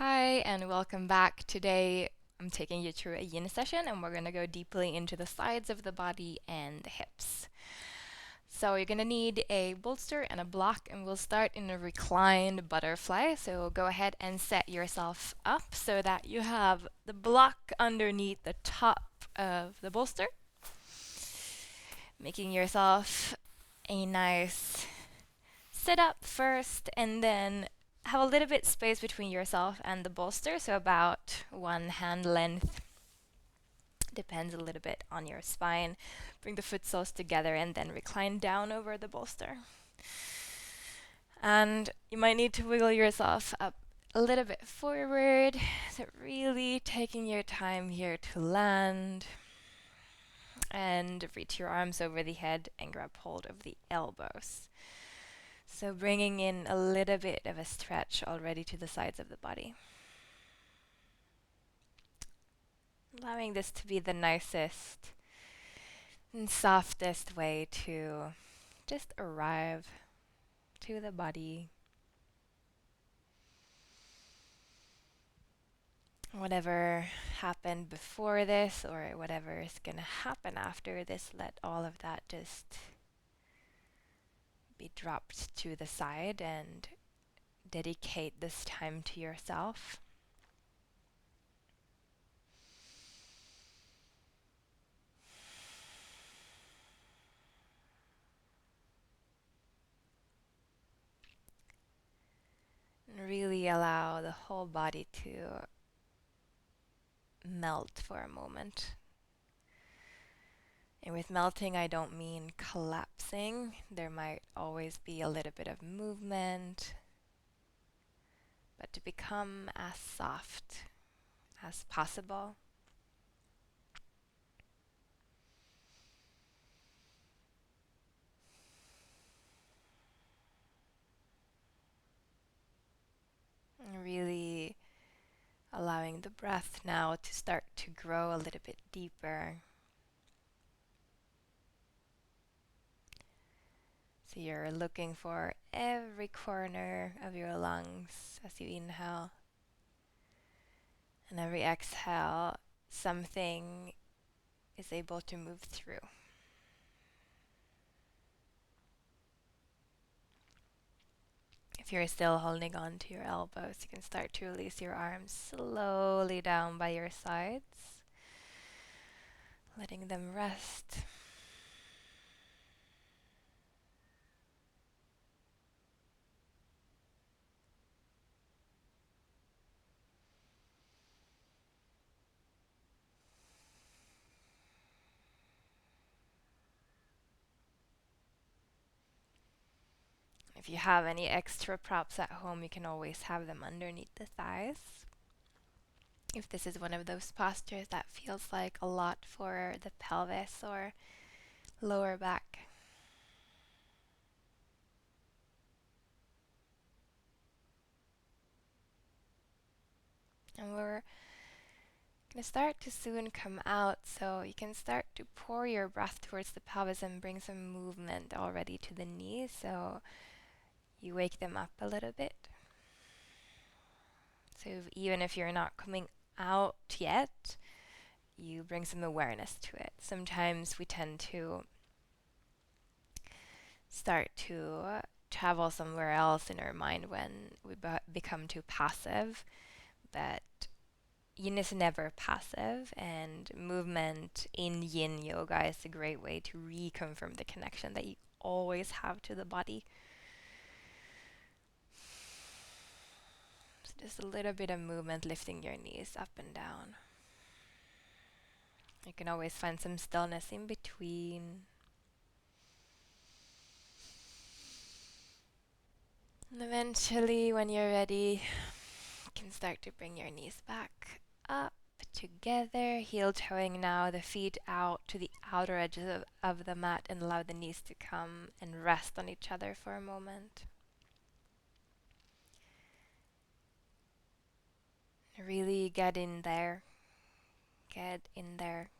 Hi, and welcome back. Today, I'm taking you through a yin session, and we're going to go deeply into the sides of the body and the hips. So, you're going to need a bolster and a block, and we'll start in a reclined butterfly. So, go ahead and set yourself up so that you have the block underneath the top of the bolster, making yourself a nice sit up first, and then have a little bit space between yourself and the bolster, so about one hand length. Depends a little bit on your spine. Bring the foot soles together and then recline down over the bolster. And you might need to wiggle yourself up a little bit forward. So really taking your time here to land and reach your arms over the head and grab hold of the elbows. So bringing in a little bit of a stretch already to the sides of the body. Allowing this to be the nicest and softest way to just arrive to the body. Whatever happened before this or whatever is going to happen after this, let all of that just be dropped to the side and dedicate this time to yourself. And really allow the whole body to melt for a moment. And with melting, I don't mean collapsing. There might always be a little bit of movement, but to become as soft as possible. And really allowing the breath now to start to grow a little bit deeper. So you're looking for every corner of your lungs as you inhale. And every exhale, something is able to move through. If you're still holding on to your elbows, you can start to release your arms slowly down by your sides, letting them rest. If you have any extra props at home, you can always have them underneath the thighs. If this is one of those postures that feels like a lot for the pelvis or lower back. And we're going to start to soon come out, so you can start to pour your breath towards the pelvis and bring some movement already to the knees, so you wake them up a little bit. So even if you're not coming out yet, you bring some awareness to it. Sometimes we tend to start to travel somewhere else in our mind when we become too passive, but yin is never passive, and movement in yin yoga is a great way to reconfirm the connection that you always have to the body. So just a little bit of movement, lifting your knees up and down. You can always find some stillness in between. And eventually, when you're ready, you can start to bring your knees back up together, heel toeing now the feet out to the outer edges of the mat, and allow the knees to come and rest on each other for a moment. Really get in there. Get in there.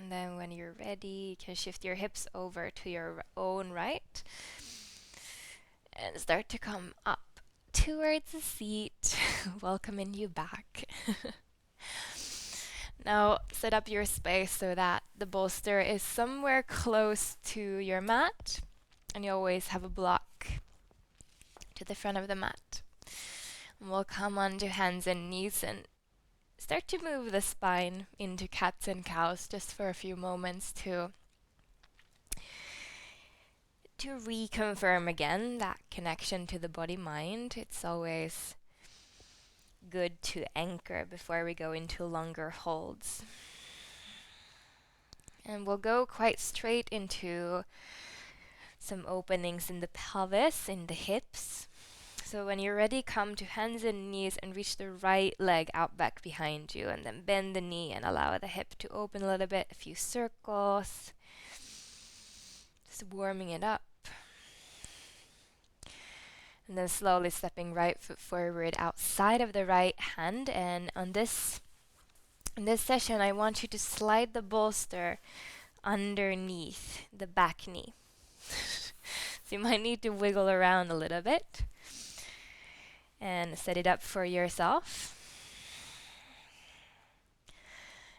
And then when you're ready, you can shift your hips over to your own right and start to come up towards the seat, welcoming you back. Now set up your space so that the bolster is somewhere close to your mat, and you always have a block to the front of the mat. And we'll come onto hands and knees and start to move the spine into cats and cows just for a few moments to reconfirm again that connection to the body-mind. It's always good to anchor before we go into longer holds. And we'll go quite straight into some openings in the pelvis, in the hips. So when you're ready, come to hands and knees and reach the right leg out back behind you, and then bend the knee and allow the hip to open a little bit, a few circles. Just warming it up. And then slowly stepping right foot forward outside of the right hand. And in this session, I want you to slide the bolster underneath the back knee. So you might need to wiggle around a little bit and set it up for yourself.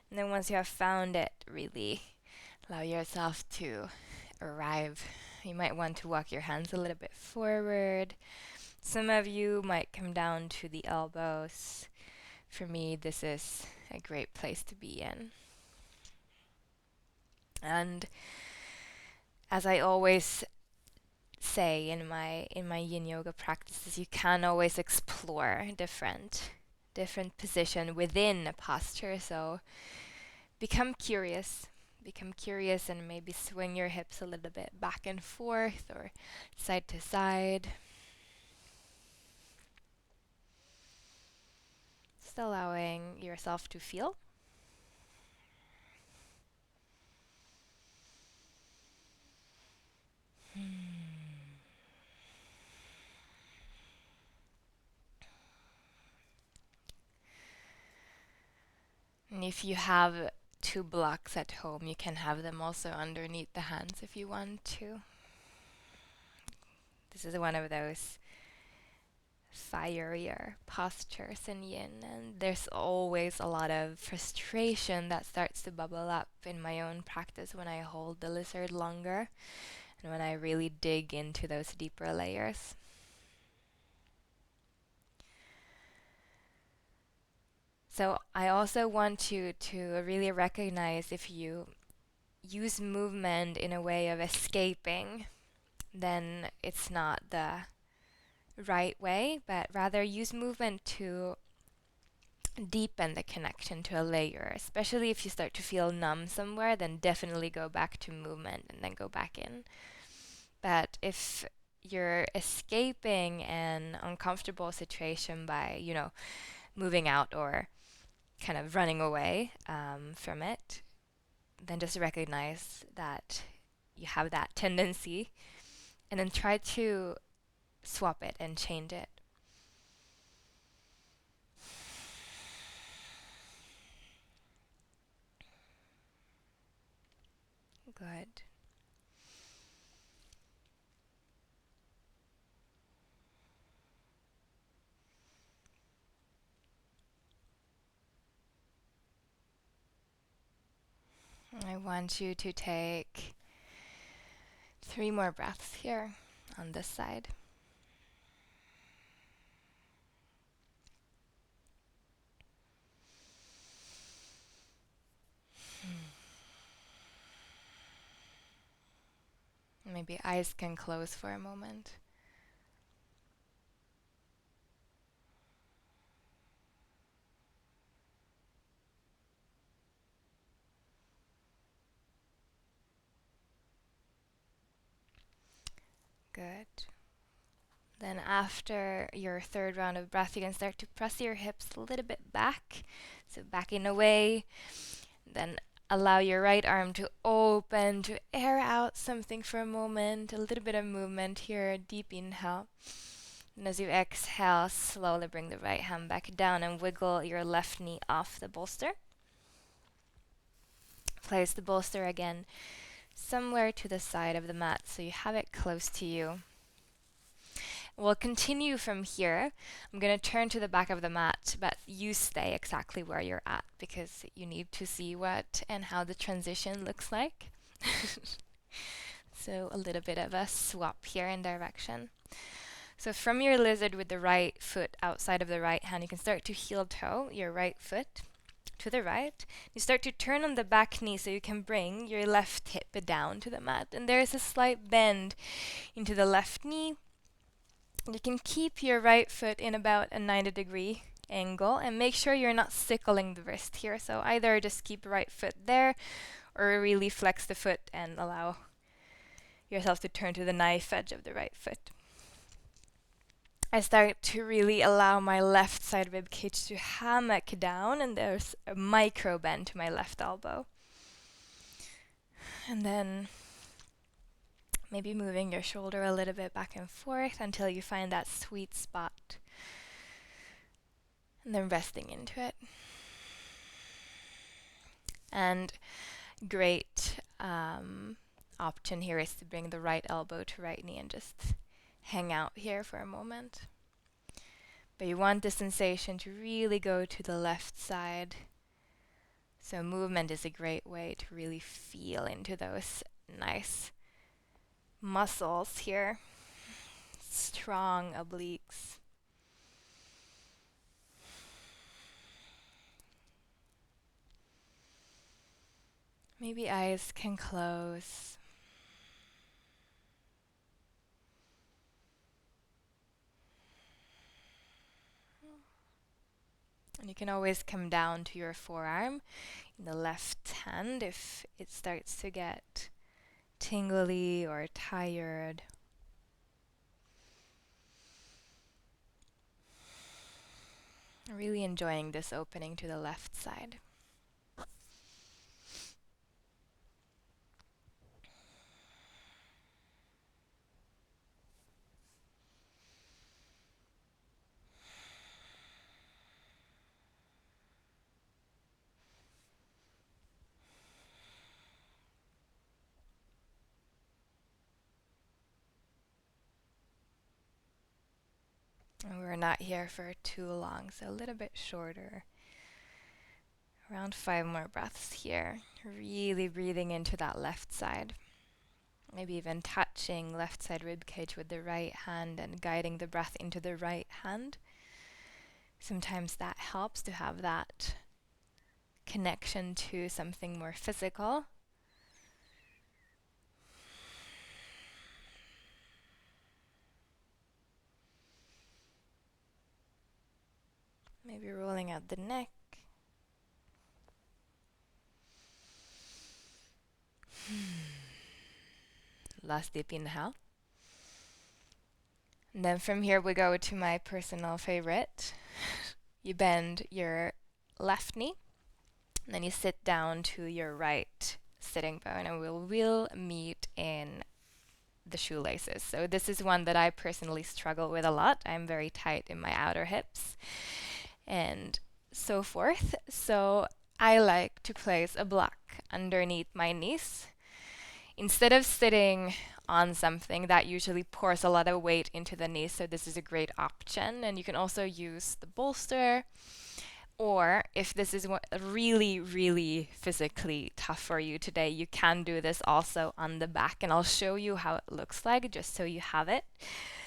And then once you have found it, really allow yourself to arrive. You might want to walk your hands a little bit forward. Some of you might come down to the elbows. For me, this is a great place to be in. And as I always say in my yin yoga practices, you can always explore different position within a posture. So become curious and maybe swing your hips a little bit back and forth or side to side. Just allowing yourself to feel. And if you have 2 blocks at home, you can have them also underneath the hands if you want to. This is one of those fierier postures in yin, and there's always a lot of frustration that starts to bubble up in my own practice when I hold the lizard longer and when I really dig into those deeper layers. So I also want you to really recognize if you use movement in a way of escaping, then it's not the right way, but rather use movement to deepen the connection to a layer. Especially if you start to feel numb somewhere, then definitely go back to movement and then go back in. But if you're escaping an uncomfortable situation by, moving out or kind of running away from it, then just recognize that you have that tendency and then try to swap it and change it. Good. I want you to take 3 more breaths here on this side. Maybe eyes can close for a moment. Good. Then after your 3rd round of breath, you can start to press your hips a little bit back. So backing away. Then allow your right arm to open, to air out something for a moment. A little bit of movement here, deep inhale. And as you exhale, slowly bring the right hand back down and wiggle your left knee off the bolster. Place the bolster again somewhere to the side of the mat so you have it close to you. We'll continue from here. I'm going to turn to the back of the mat, but you stay exactly where you're at because you need to see what and how the transition looks like. So a little bit of a swap here in direction. So from your lizard with the right foot outside of the right hand, you can start to heel toe your right foot to the right. You start to turn on the back knee so you can bring your left hip down to the mat. And there is a slight bend into the left knee. You can keep your right foot in about a 90-degree angle and make sure you're not sickling the wrist here. So either just keep right foot there or really flex the foot and allow yourself to turn to the knife edge of the right foot. I start to really allow my left side rib cage to hammock down, and there's a micro bend to my left elbow. And then maybe moving your shoulder a little bit back and forth until you find that sweet spot. And then resting into it. And great option here is to bring the right elbow to right knee and just hang out here for a moment. But you want the sensation to really go to the left side. So movement is a great way to really feel into those nice muscles here. Strong obliques. Maybe eyes can close. And you can always come down to your forearm in the left hand if it starts to get tingly or tired. Really enjoying this opening to the left side. And we're not here for too long, so a little bit shorter. Around 5 more breaths here. Really breathing into that left side. Maybe even touching left side rib cage with the right hand and guiding the breath into the right hand. Sometimes that helps to have that connection to something more physical. Maybe rolling out the neck. Last deep inhale. And then from here we go to my personal favorite. You bend your left knee, and then you sit down to your right sitting bone, and we'll meet in the shoelaces. So this is one that I personally struggle with a lot. I'm very tight in my outer hips and so forth. So I like to place a block underneath my knees. Instead of sitting on something that usually pours a lot of weight into the knees, so this is a great option. And you can also use the bolster, or if this is really, really physically tough for you today, you can do this also on the back, and I'll show you how it looks like just so you have it.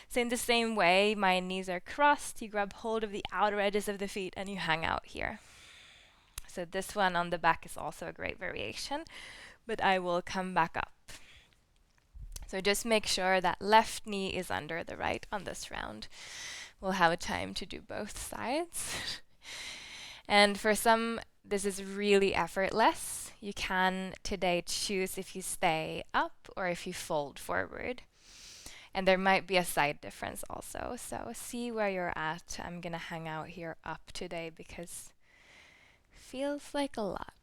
So in the same way, my knees are crossed, you grab hold of the outer edges of the feet and you hang out here. So this one on the back is also a great variation, but I will come back up. So just make sure that left knee is under the right on this round. We'll have time to do both sides. And for some, this is really effortless. You can today choose if you stay up or if you fold forward. And there might be a side difference also. So see where you're at. I'm going to hang out here up today because it feels like a lot.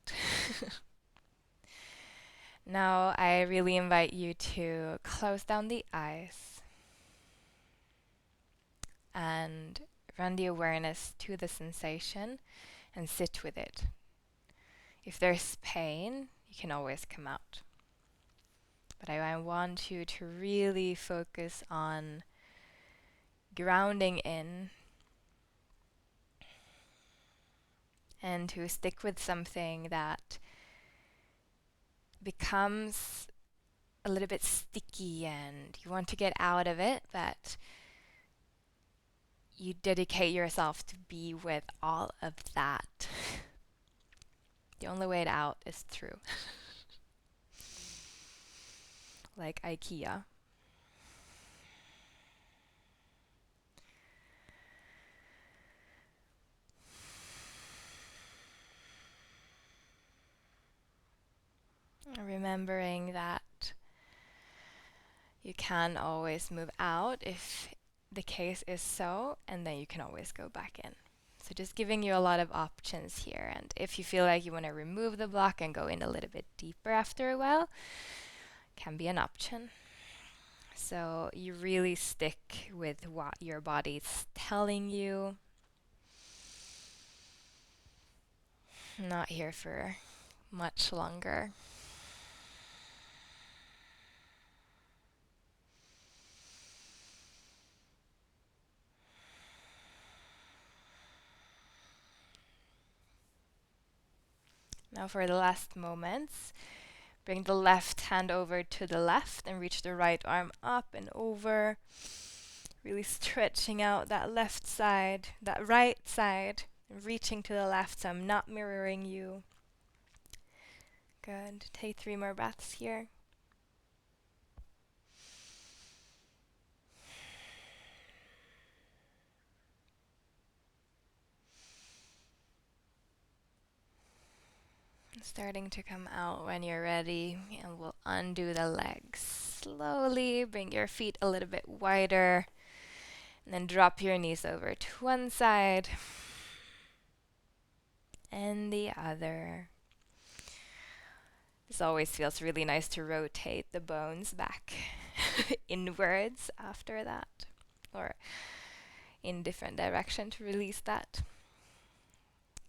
Now I really invite you to close down the eyes and run the awareness to the sensation and sit with it. If there's pain, you can always come out. But I want you to really focus on grounding in and to stick with something that becomes a little bit sticky and you want to get out of it, but you dedicate yourself to be with all of that. The only way out is through. Like IKEA. Remembering that you can always move out if the case is so, and then you can always go back in. So just giving you a lot of options here. And if you feel like you want to remove the block and go in a little bit deeper after a while, can be an option. So you really stick with what your body's telling you. Not here for much longer. Now for the last moments, bring the left hand over to the left and reach the right arm up and over. Really stretching out that left side, that right side, and reaching to the left so I'm not mirroring you. Good. Take 3 more breaths here. Starting to come out when you're ready, and we'll undo the legs. Slowly bring your feet a little bit wider, and then drop your knees over to one side and the other. This always feels really nice to rotate the bones back inwards after that, or in different direction to release that.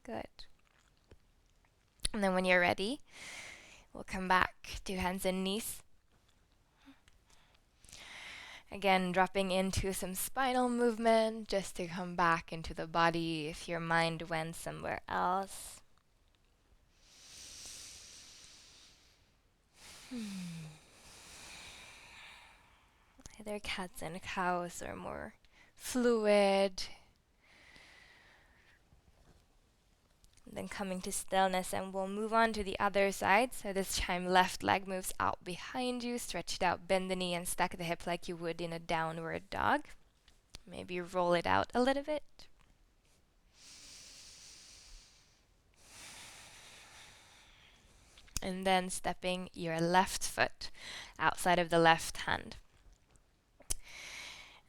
Good. And then when you're ready, we'll come back to hands and knees. Again, dropping into some spinal movement just to come back into the body if your mind went somewhere else. Either cats and cows or more fluid. Then coming to stillness, and we'll move on to the other side. So this time left leg moves out behind you, stretch it out, bend the knee and stack the hip like you would in a downward dog. Maybe roll it out a little bit. And then stepping your left foot outside of the left hand.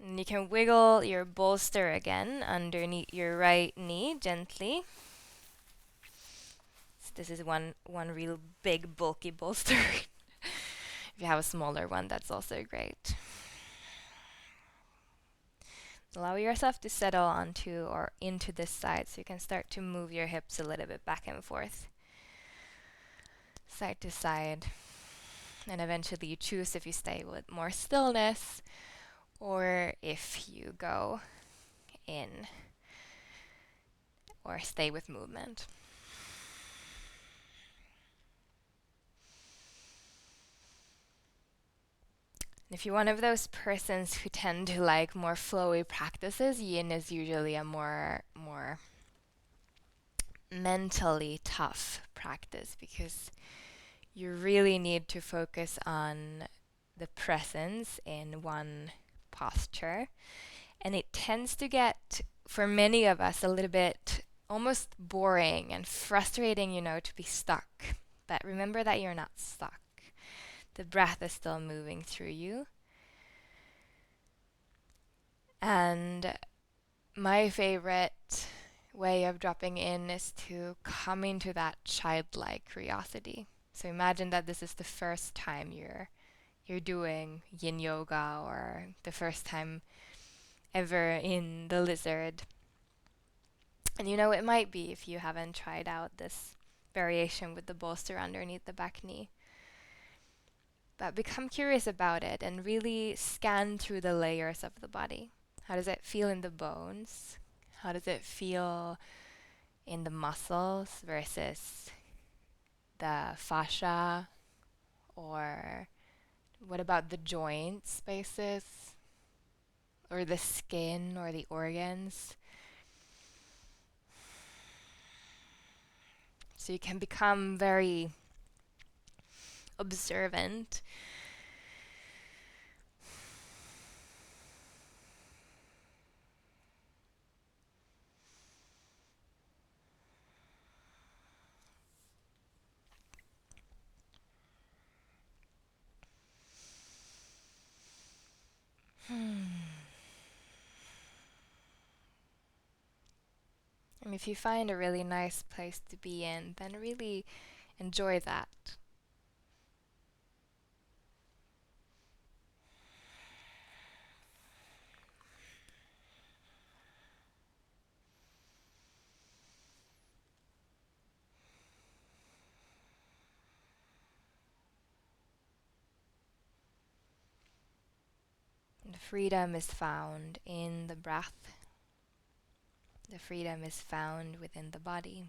And you can wiggle your bolster again underneath your right knee gently. This is one real big bulky bolster. If you have a smaller one, that's also great. Allow yourself to settle onto or into this side so you can start to move your hips a little bit back and forth, side to side. And eventually you choose if you stay with more stillness or if you go in or stay with movement. If you're one of those persons who tend to like more flowy practices, yin is usually a more mentally tough practice because you really need to focus on the presence in one posture. And it tends to get, for many of us, a little bit almost boring and frustrating, to be stuck. But remember that you're not stuck. The breath is still moving through you. And my favorite way of dropping in is to come into that childlike curiosity. So imagine that this is the first time you're doing yin yoga, or the first time ever in the lizard. And it might be, if you haven't tried out this variation with the bolster underneath the back knee. But become curious about it and really scan through the layers of the body. How does it feel in the bones? How does it feel in the muscles versus the fascia? Or what about the joint spaces? Or the skin or the organs? So you can become very observant. And if you find a really nice place to be in, then really enjoy that. The freedom is found in the breath. The freedom is found within the body.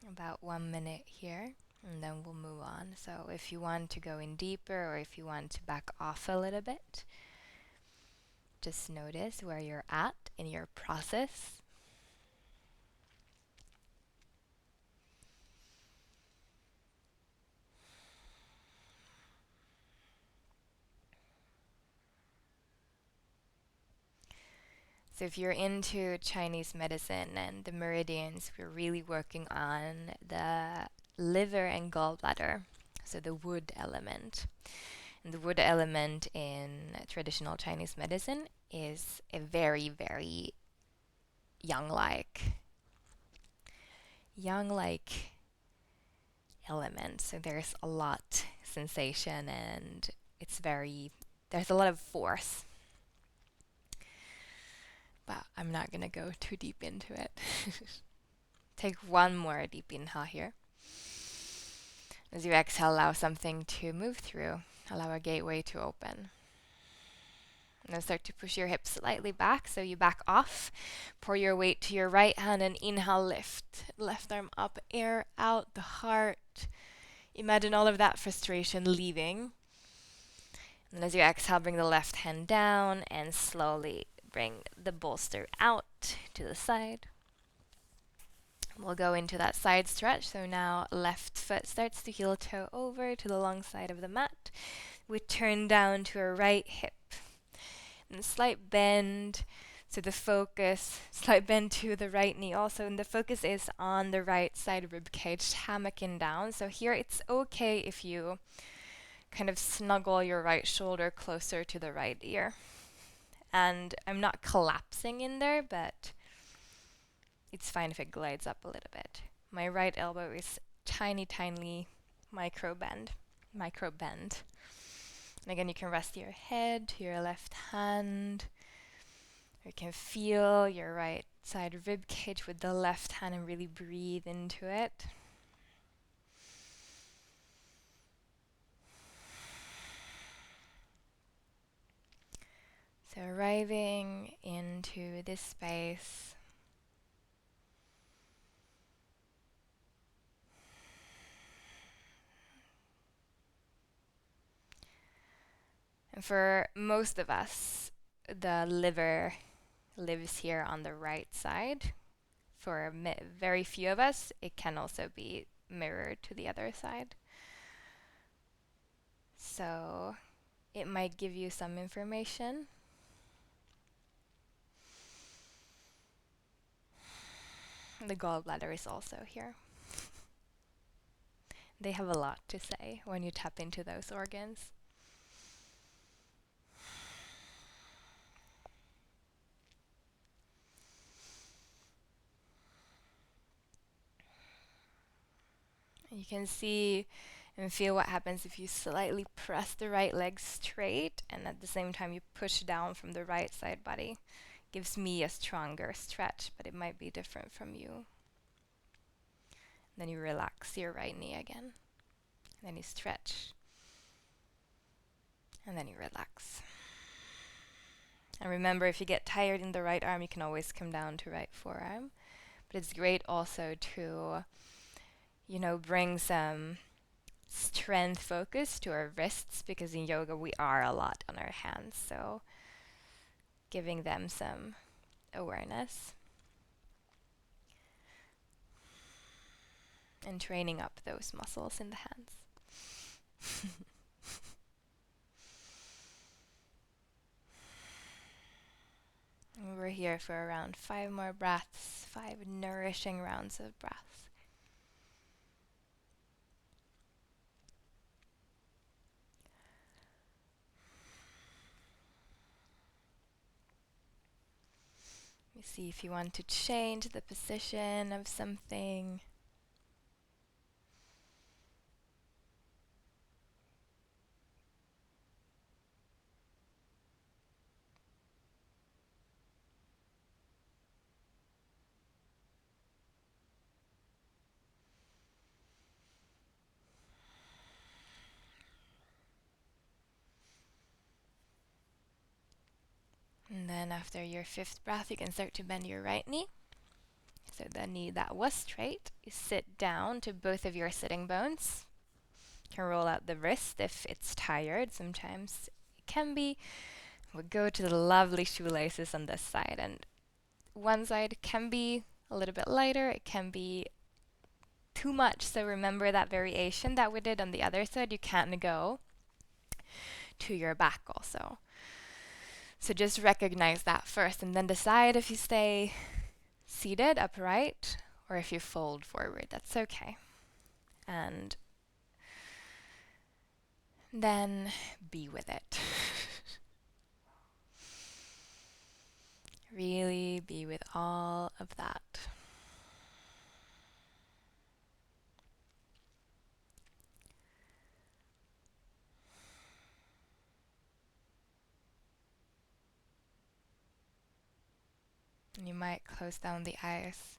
About 1 minute here, and then we'll move on. So if you want to go in deeper or if you want to back off a little bit, just notice where you're at in your process. So if you're into Chinese medicine and the meridians, we're really working on the liver and gallbladder, so the wood element. And the wood element in traditional Chinese medicine is a very, very yang-like element. So there's a lot sensation and there's a lot of force. But I'm not gonna go too deep into it. Take one more deep inhale here. As you exhale, allow something to move through. Allow a gateway to open. And then start to push your hips slightly back, so you back off. Pour your weight to your right hand and inhale, lift. Left arm up, air out the heart. Imagine all of that frustration leaving. And as you exhale, bring the left hand down and slowly bring the bolster out to the side. We'll go into that side stretch. So now left foot starts to heel toe over to the long side of the mat. We turn down to our right hip. And slight bend. So the focus, slight bend to the right knee also. And the focus is on the right side rib cage, hammocking down. So here it's okay if you kind of snuggle your right shoulder closer to the right ear. And I'm not collapsing in there, but it's fine if it glides up a little bit. My right elbow is tiny micro bend. And again, you can rest your head to your left hand. You can feel your right side rib cage with the left hand and really breathe into it. So arriving into this space. And for most of us, the liver lives here on the right side. For very few of us, it can also be mirrored to the other side. So it might give you some information. The gallbladder is also here. They have a lot to say when you tap into those organs. You can see And feel what happens if you slightly press the right leg straight and at the same time you push down from the right side body. Gives me a stronger stretch, but it might be different from you. Then you relax your right knee again. Then you stretch. And then you relax. And remember, if you get tired in the right arm, you can always come down to right forearm. But it's great also to, bring some strength focus to our wrists, because in yoga we are a lot on our hands. So giving them some awareness and training up those muscles in the hands. And we're here for around 5 more breaths, 5 nourishing rounds of breath. You see if you want to change the position of something. And then after your 5th breath, you can start to bend your right knee. So the knee that was straight, you sit down to both of your sitting bones. You can roll out the wrist if it's tired. Sometimes it can be. We'll go to the lovely shoelaces on this side. And one side can be a little bit lighter. It can be too much. So remember that variation that we did on the other side. You can't go to your back also. So just recognize that first and then decide if you stay seated, upright, or if you fold forward. That's okay. And then be with it. Really be with all of that. And you might close down the eyes.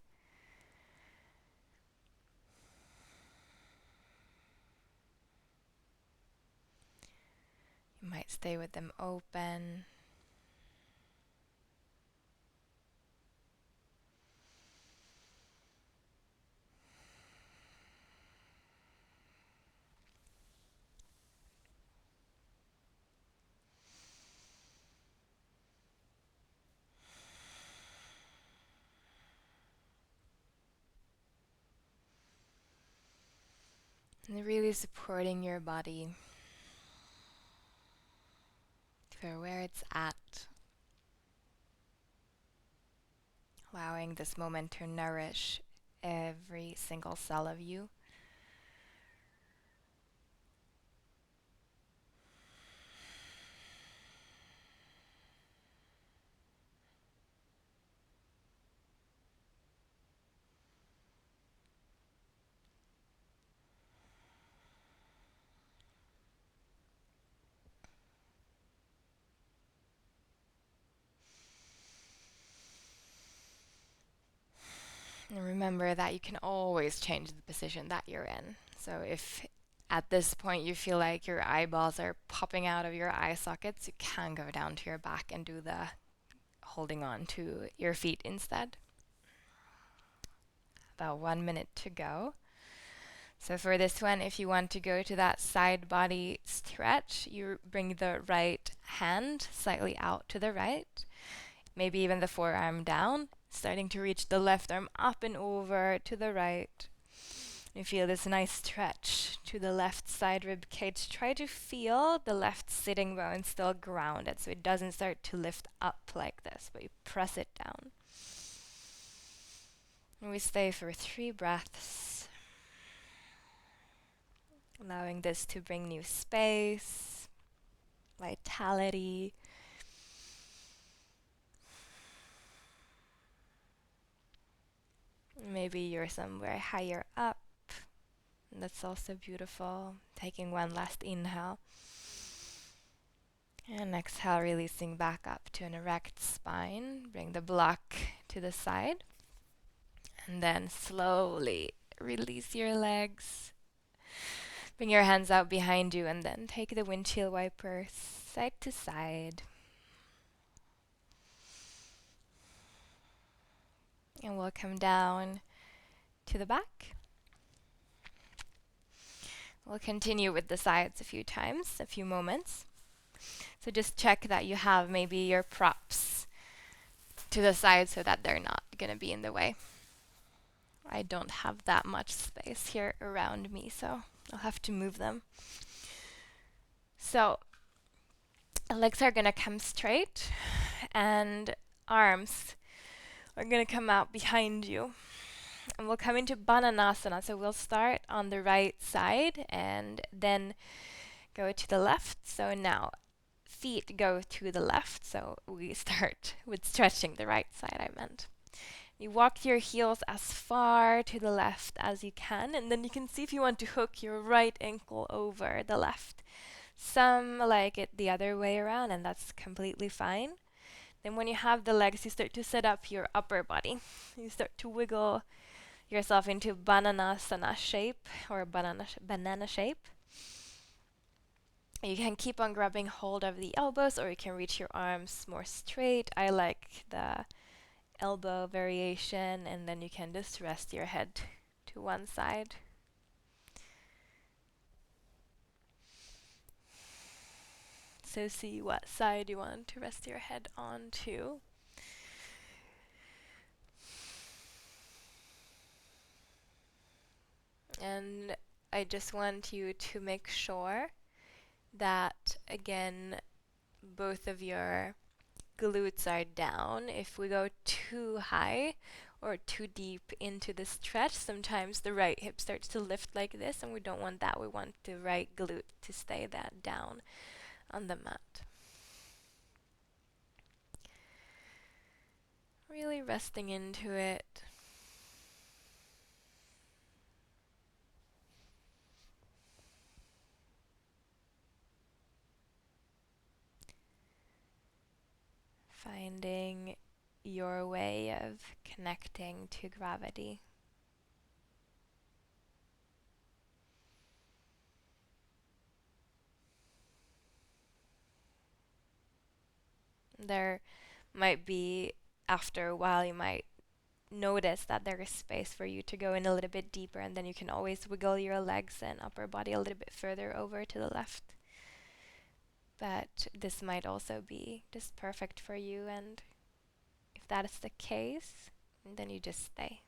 You might stay with them open. And really supporting your body for where it's at. Allowing this moment to nourish every single cell of you. And remember that you can always change the position that you're in. So if at this point you feel like your eyeballs are popping out of your eye sockets, you can go down to your back and do the holding on to your feet instead. About 1 minute to go. So for this one, if you want to go to that side body stretch, you bring the right hand slightly out to the right, maybe even the forearm down, starting to reach the left arm up and over to the right. You feel this nice stretch to the left side rib cage. Try to feel the left sitting bone still grounded so it doesn't start to lift up like this, but you press it down. And we stay for 3 breaths, allowing this to bring new space, vitality. Maybe you're somewhere higher up, That's also beautiful. Taking one last inhale. And exhale, releasing back up to an erect spine. Bring the block to the side. And then slowly release your legs. Bring your hands out behind you and then take the windshield wiper side to side. And we'll come down to the back. We'll continue with the sides a few times, a few moments. So just check that you have maybe your props to the side so that they're not going to be in the way. I don't have that much space here around me, so I'll have to move them. So legs are going to come straight and arms are going to come out behind you. And we'll come into Bananasana. So we'll start on the right side and then go to the left. So now feet go to the left. So we start with stretching the right side, I meant. You walk your heels as far to the left as you can, and then you can see if you want to hook your right ankle over the left. Some like it the other way around, and that's completely fine. Then when you have the legs, you start to set up your upper body. You start to wiggle yourself into Bananasana shape or banana shape. You can keep on grabbing hold of the elbows, or you can reach your arms more straight. I like the elbow variation, and then you can just rest your head to one side. So see what side you want to rest your head onto. And I just want you to make sure that, again, both of your glutes are down. If we go too high or too deep into the stretch, sometimes the right hip starts to lift like this, and we don't want that. We want the right glute to stay that down on the mat. Really resting into it. Finding your way of connecting to gravity. There might be, after a while, you might notice that there is space for you to go in a little bit deeper, and then you can always wiggle your legs and upper body a little bit further over to the left. But this might also be just perfect for you, and if that is the case, then you just stay.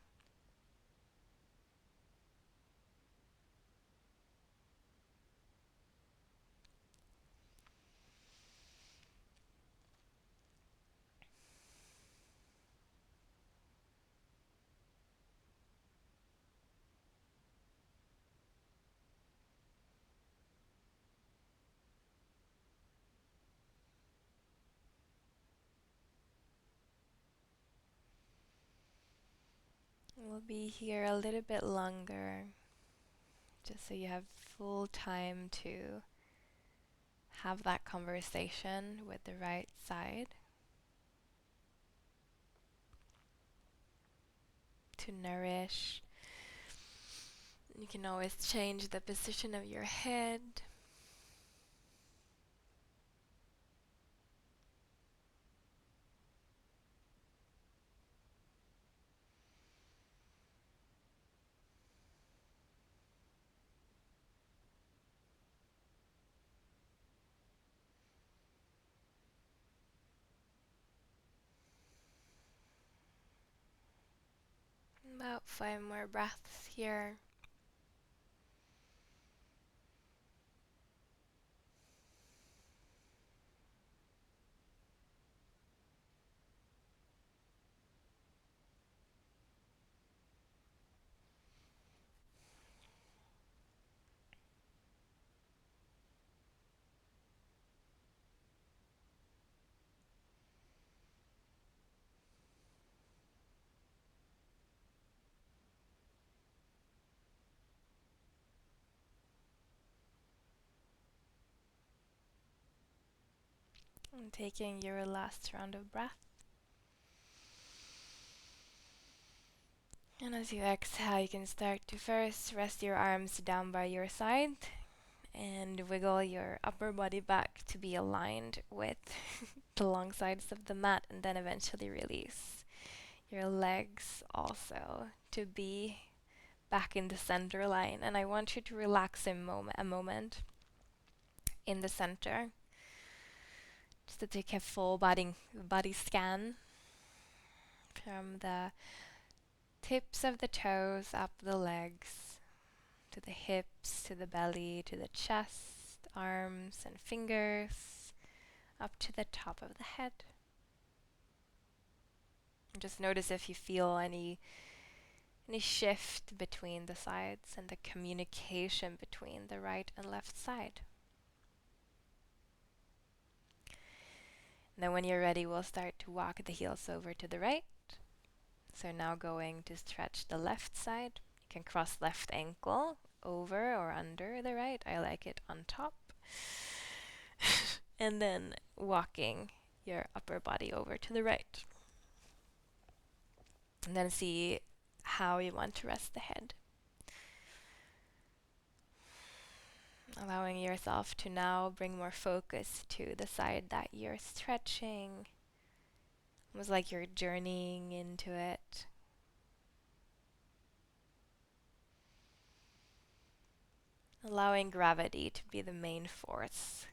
We'll be here a little bit longer, just so you have full time to have that conversation with the right side, to nourish. You can always change the position of your head. About 5 more breaths here. And taking your last round of breath. And as you exhale, you can start to first rest your arms down by your side and wiggle your upper body back to be aligned with the long sides of the mat, and then eventually release your legs also to be back in the center line. And I want you to relax a moment in the center, just to take a full body scan from the tips of the toes up the legs to the hips, to the belly, to the chest, arms and fingers, up to the top of the head. And just notice if you feel any shift between the sides and the communication between the right and left side. And then when you're ready, we'll start to walk the heels over to the right. So now going to stretch the left side. You can cross left ankle over or under the right. I like it on top. And then walking your upper body over to the right. And then see how you want to rest the head. Allowing yourself to now bring more focus to the side that you're stretching. Almost like you're journeying into it. Allowing gravity to be the main force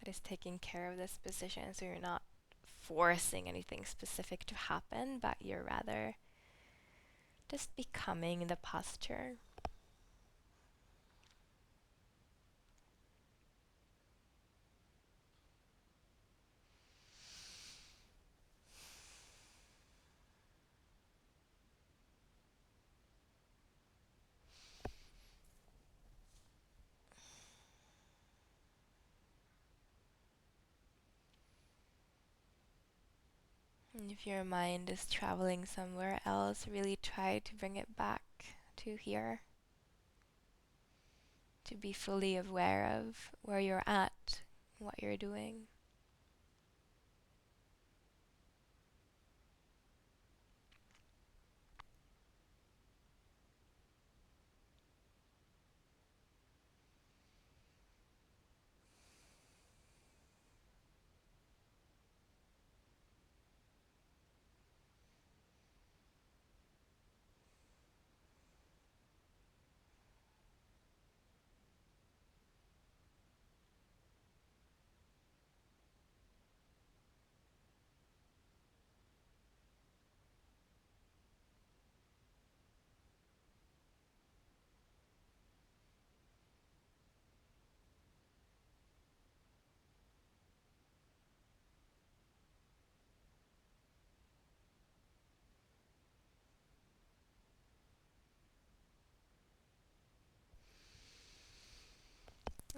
that is taking care of this position, so you're not forcing anything specific to happen, but you're rather just becoming the posture. And if your mind is traveling somewhere else, really try to bring it back to here. To be fully aware of where you're at, what you're doing.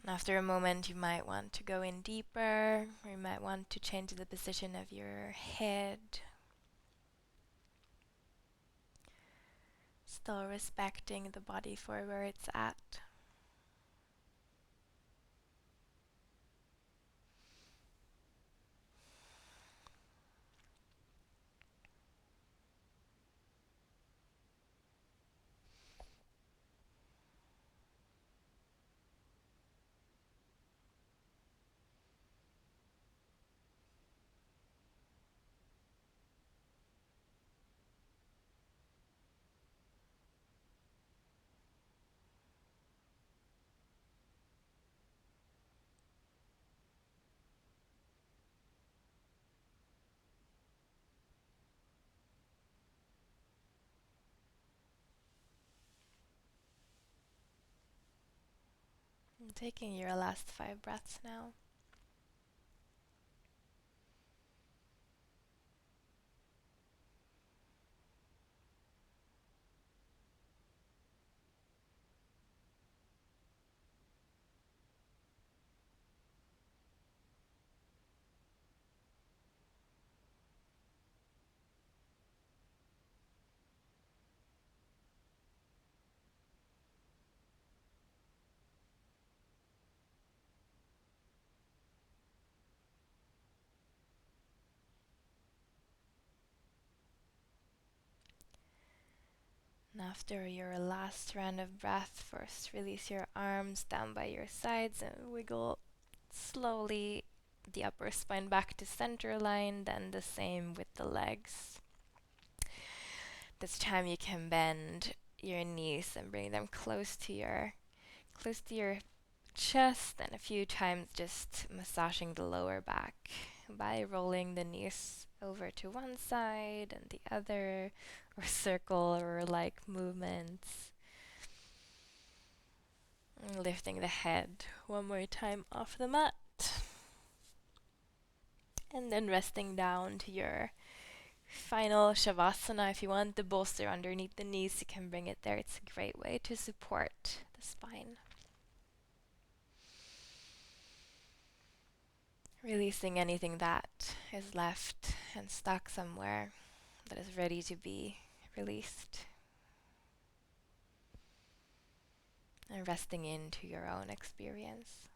And after a moment, you might want to go in deeper, or you might want to change the position of your head. Still respecting the body for where it's at. And taking your last 5 breaths now. After your last round of breath, first release your arms down by your sides and wiggle slowly the upper spine back to center line, then the same with the legs. This time you can bend your knees and bring them close to your chest, and a few times just massaging the lower back by rolling the knees over to one side and the other, or circle or like movements. And lifting the head one more time off the mat. And then resting down to your final Shavasana. If you want the bolster underneath the knees, you can bring it there. It's a great way to support the spine. Releasing anything that is left and stuck somewhere that is ready to be released. And resting into your own experience.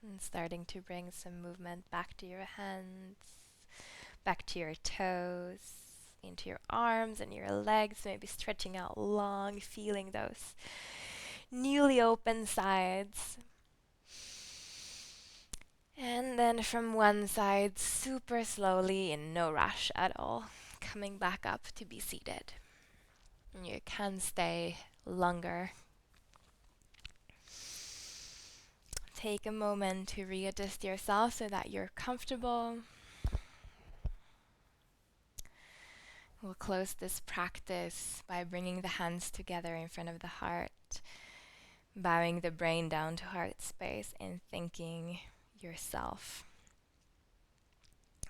And starting to bring some movement back to your hands, back to your toes, into your arms and your legs, maybe stretching out long, feeling those newly open sides. And then from one side, super slowly, in no rush at all, coming back up to be seated. And you can stay longer. Take a moment to readjust yourself so that you're comfortable. We'll close this practice by bringing the hands together in front of the heart, bowing the brain down to heart space and thanking yourself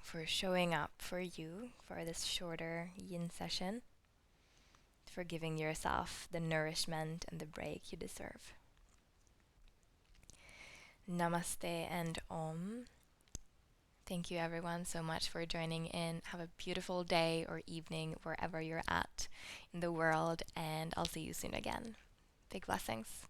for showing up for you for this shorter yin session, for giving yourself the nourishment and the break you deserve. Namaste and Om. Thank you everyone so much for joining in. Have a beautiful day or evening wherever you're at in the world, and I'll see you soon again. Big blessings.